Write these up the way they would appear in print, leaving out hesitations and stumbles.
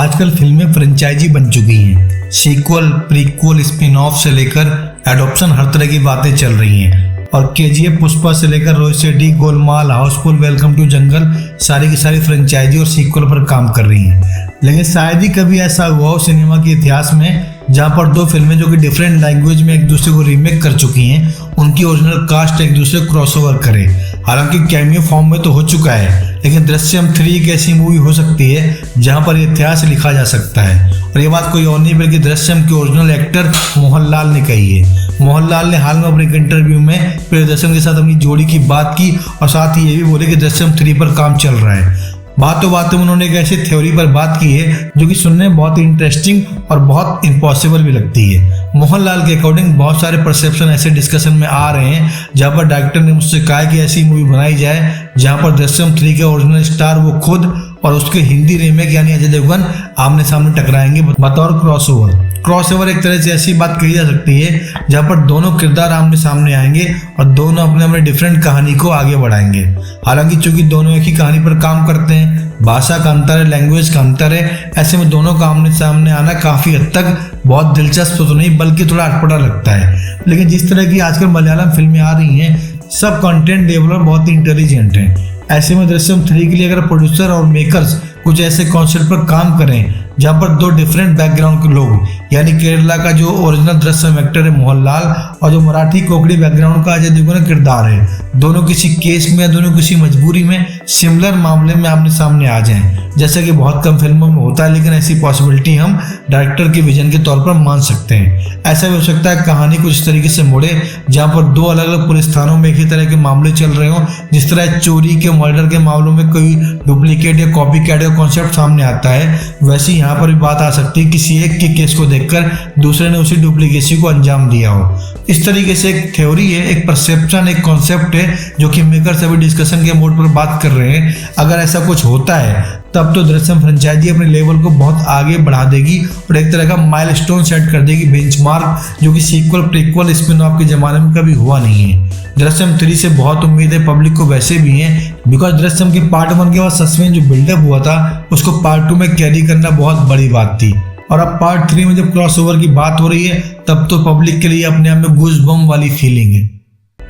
आजकल फिल्में फ्रेंचाइजी बन चुकी हैं। सीक्वल, प्रीक्वल, स्पिन ऑफ से लेकर एडॉप्शन हर तरह की बातें चल रही हैं। और केजीएफ, पुष्पा से लेकर रोहित शेट्टी, गोलमाल, हाउसफुल, वेलकम टू जंगल, सारी की सारी फ्रेंचाइजी और सीक्वल पर काम कर रही हैं। लेकिन शायद ही कभी ऐसा हुआ हो सिनेमा के इतिहास में जहाँ पर दो फिल्में जो कि डिफरेंट लैंग्वेज में एक दूसरे को रीमेक कर चुकी हैं, उनकी ओरिजिनल कास्ट एक दूसरे को क्रॉसओवर करे। हालांकि कैमियो फॉर्म में तो हो चुका है, लेकिन दृश्यम 3 एक ऐसी मूवी हो सकती है जहां पर इतिहास लिखा जा सकता है। और ये बात कोई और नहीं बल्कि दृश्यम के ओरिजिनल एक्टर मोहनलाल ने कही है। मोहनलाल ने हाल में अपने एक इंटरव्यू में प्रियदर्शन के साथ अपनी जोड़ी की बात की और साथ ही ये भी बोले कि दृश्यम 3 पर काम चल रहा है। बातों बातों में उन्होंने एक ऐसी थ्योरी पर बात की है जो कि सुनने में बहुत इंटरेस्टिंग और बहुत इम्पॉसिबल भी लगती है। मोहनलाल के अकॉर्डिंग बहुत सारे परसेप्शन ऐसे डिस्कशन में आ रहे हैं जहां पर डायरेक्टर ने मुझसे कहा कि ऐसी मूवी बनाई जाए जहां पर दृश्यम 3 के ओरिजिनल स्टार वो खुद और उसके हिंदी रीमेक यानी अजय देवगन आमने सामने टकराएंगे बतौर क्रॉसओवर एक तरह से ऐसी बात कही जा सकती है जहां पर दोनों किरदार आमने सामने आएंगे और दोनों अपने अपने डिफरेंट कहानी को आगे बढ़ाएंगे। हालांकि चूंकि दोनों एक ही कहानी पर काम करते हैं, भाषा का अंतर है, लैंग्वेज का अंतर है, ऐसे में दोनों का आमने सामने आना काफी हद तक बहुत दिलचस्प तो नहीं बल्कि थोड़ा अटपटा लगता है। लेकिन जिस तरह की आजकल मलयालम फिल्में आ रही हैं, सब कंटेंट डेवलपर बहुत ही इंटेलिजेंट हैं। ऐसे में दृश्यम 3 के लिए अगर प्रोड्यूसर और मेकर्स कुछ ऐसे कॉन्सेप्ट पर काम करें जहां पर दो डिफरेंट बैकग्राउंड के लोग यानी केरला का जो ओरिजिनल दृश्यम एक्टर है मोहनलाल और जो मराठी कोंकणी बैकग्राउंड का अजय देवगन किरदार है, दोनों किसी केस में, दोनों किसी मजबूरी में सिमिलर मामले में आमने सामने आ जाएं, जैसा कि बहुत कम फिल्मों में होता है, लेकिन ऐसी पॉसिबिलिटी हम डायरेक्टर के विजन के तौर पर मान सकते हैं। ऐसा भी हो सकता है कहानी कुछ इस तरीके से मुड़े जहां पर दो अलग अलग पुलिस थानों में एक ही तरह के मामले चल रहे हों। जिस तरह चोरी के, मर्डर के मामलों में कोई डुप्लीकेट या कॉपी कैट का कॉन्सेप्ट सामने आता है, वैसे यहाँ पर भी बात आ सकती है किसी एक के केस को देखकर दूसरे ने उसी डुप्लीकेसी को अंजाम दिया हो। इस तरीके से एक थ्योरी है, एक परसेप्शन, एक कॉन्सेप्ट है जो कि मेकर्स अभी डिस्कशन के मोड पर बात कर रहे हैं। अगर ऐसा कुछ होता है तब तो दृश्यम फ्रेंचाइजी अपने लेवल को बहुत आगे बढ़ा देगी और एक तरह का माइलस्टोन सेट कर देगी, बेंचमार्क, जो कि सीक्वल, प्रीक्वल, स्पिन ऑफ के जमाने में कभी हुआ नहीं है। दृश्यम 3 से बहुत उम्मीद है पब्लिक को वैसे भी है, बिकॉज दृश्यम के पार्ट 1 के बाद सस्पेंस जो बिल्डअप हुआ था उसको पार्ट 2 में कैरी करना बहुत बड़ी बात थी। और अब पार्ट 3 में जब क्रॉसओवर की बात हो रही है तब तो पब्लिक के लिए अपने आप में गूज़बम्प वाली फीलिंग है।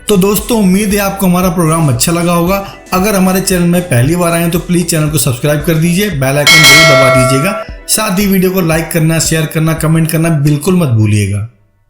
तो दोस्तों, उम्मीद है आपको हमारा प्रोग्राम अच्छा लगा होगा। अगर हमारे चैनल में पहली बार आए हैं तो प्लीज चैनल को सब्सक्राइब कर दीजिए, बेल आइकन जरूर दबा दीजिएगा। साथ ही वीडियो को लाइक करना, शेयर करना, कमेंट करना बिल्कुल मत भूलिएगा।